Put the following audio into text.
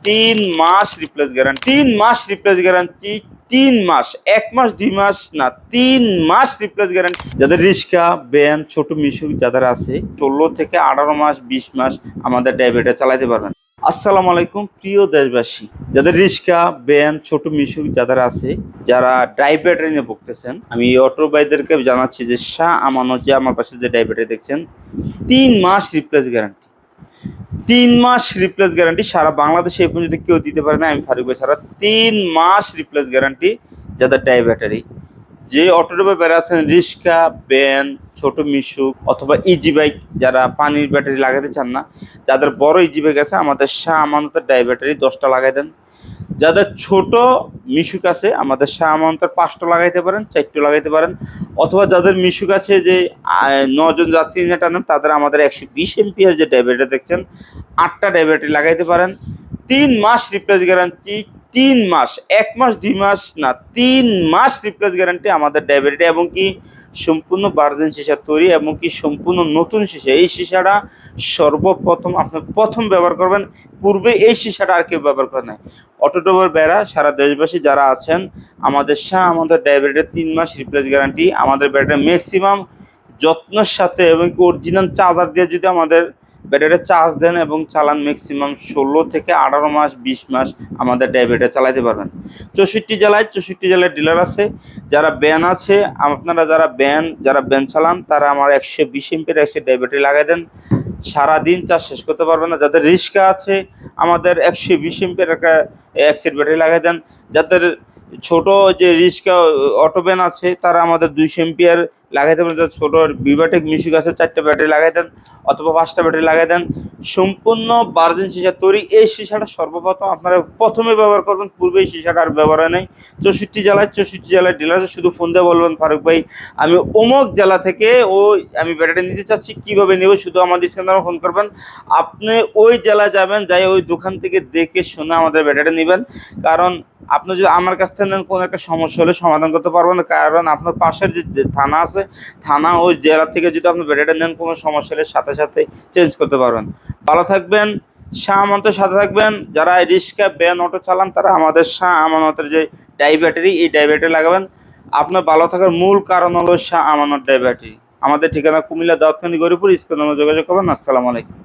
3 মাস replace guarantee, 3 মাস replace guarantee, 3 মাস, 1 মাস 2 মাস না, 3 মাস replace guarantee. যাদের rickshaw van ছোট মিশুক যাদের আছে 16 থেকে 18 মাস 20 মাস আমাদের ড্রাইভারটা চালাতে পারবেন। আসসালামু আলাইকুম প্রিয় দেশবাসী, যাদের রিক্সা ভ্যান ছোট মিশুক যাদের আছে, যারা ড্রাইভার নিয়ে ভুগতেছেন, আমি অটো ভাইদেরকে জানাচ্ছি যে শাহ আমানত যে আমার পাশে যে ড্রাইভারটা দেখছেন 3 মাস রিপ্লেস গ্যারান্টি, 3 মাস রিপ্লেস গ্যারান্টি সারা বাংলাদেশে এই পর্যন্ত কেউ দিতে পারে না। আমি ফারুক ভাই ছাড়া 3 মাস রিপ্লেস গ্যারান্টি যাদের টাই ব্যাটারি। যে অটো ড্রাইভার আছেন রিক্সা ভ্যান ছোট মিশুক অথবা ইজি বাইক, যারা পানির ব্যাটারি লাগাতে চান না, যাদের বড় ইজি বাইক আছে আমাদের শাহ আমানতের ডাই ব্যাটারি 10টা লাগাই দেন। যাদের ছোট মিশুক আছে আমাদের শাহ আমানতের 5টা লাগাইতে পারেন, 4টা লাগাইতে পারেন। অথবা যাদের মিশুক আছে যে 9 জন যাত্রী নিয়ে টানেন, তাদের আমাদের 120 এমপিয়ার যে ডাইভারটা দেখছেন 8টা ডাইভারটি লাগাইতে পারেন। 3 মাস রিপ্লেস গ্যারান্টি, 3 মাস, 1 মাস 2 মাস না, 3 মাস রিপ্লেস গ্যারান্টি আমাদের ডাইভারটি। এবং কি সম্পূর্ণ ভার্জিন সিসার তৈরি এবং কি সম্পূর্ণ নতুন সিসা। এই সিসাটা সর্বপ্রথম আপনি প্রথম ব্যবহার করবেন, পূর্বে এই সিসাটা আর কেউ ব্যবহার করে নাই। অটো ড্রাইভার বেড়া সারা দেশবাসী যারা আছেন, আমাদের শাহ আমাদের ড্রাইভারের 3 মাস রিপ্লেস গ্যারান্টি। আমাদের ব্যাটারি ম্যাক্সিমাম যত্নের সাথে এবং অরিজিনাল চার্জার দিয়ে যদি আমাদের ব্যাটারি চার্জ দেন এবং চালান, ম্যাক্সিমাম 16 থেকে 18 মাস 20 মাস আমাদের ড্রাইভারটা চালাতে পারবেন। 64 জেলায় ডিলার আছে। যারা ব্যান আছে, আপনারা যারা ব্যান চালান তারা আমার 120 এমপির একশো ড্রাইভারটি লাগাই দেন, সারাদিন চার্জ শেষ করতে পারবেন না। যাদের রিক্সা আছে আমাদের 120 এমপির একটা একসেট ব্যাটারি লাগাই দেন। যাদের ছোট যে রিক্সা অটো ভ্যান আছে তারা আমাদের 200 এমপিয়ার লাগাইতে পারেন। যাদের ছোট বিভাটেক মিশুক আছে 4টা ব্যাটারি লাগাই দেন অথবা 5টা ব্যাটারি লাগাই দেন। সম্পূর্ণ ভার্জিন সিসা তৈরি। এই সিসাটা সর্বপ্রথম আপনারা প্রথমে ব্যবহার করবেন, পূর্বে এই সিসাটা আর ব্যবহার হয় নাই। 64 জেলায় ডিলার আছে। শুধু ফোন দিয়ে বলবেন ফারুক ভাই আমি অমুক জেলা থেকে আমি ব্যাটারি নিতে চাচ্ছি, কীভাবে নেব, শুধু আমাদের স্ক্যানারে ফোন করবেন। আপনি ওই জেলায় যাবেন, যাই ওই দোকান থেকে দেখে শুনে আমাদের ব্যাটারি নেবেন। কারণ আপনি যদি আমার কাছ থেকে নেন কোনো একটা সমস্যা হলে সমাধান করতে পারবেন না। কারণ আপনার পাশের যে থানা আছে, থানা ওই জেলা থেকে যদি আপনি ব্যাটারি নেন কোনো সমস্যা হলে সাথে সাথে চেঞ্জ করতে পারবেন। ভালো থাকবেন, শাহ আমানতের সাথে থাকবেন। যারা রিক্সা ভ্যান অটো চালান তারা আমাদের শাহ আমানতের যে ডাই ব্যাটারি, এই ডাই ব্যাটারি লাগাবেন। আপনার ভালো থাকার মূল কারণ হলো শাহ আমানত ডাই ব্যাটারি। আমাদের ঠিকানা কুমিল্লা দাউদকান্দি গরিপুর। স্ক্রিনে যোগাযোগ করবেন। আসসালামু আলাইকুম।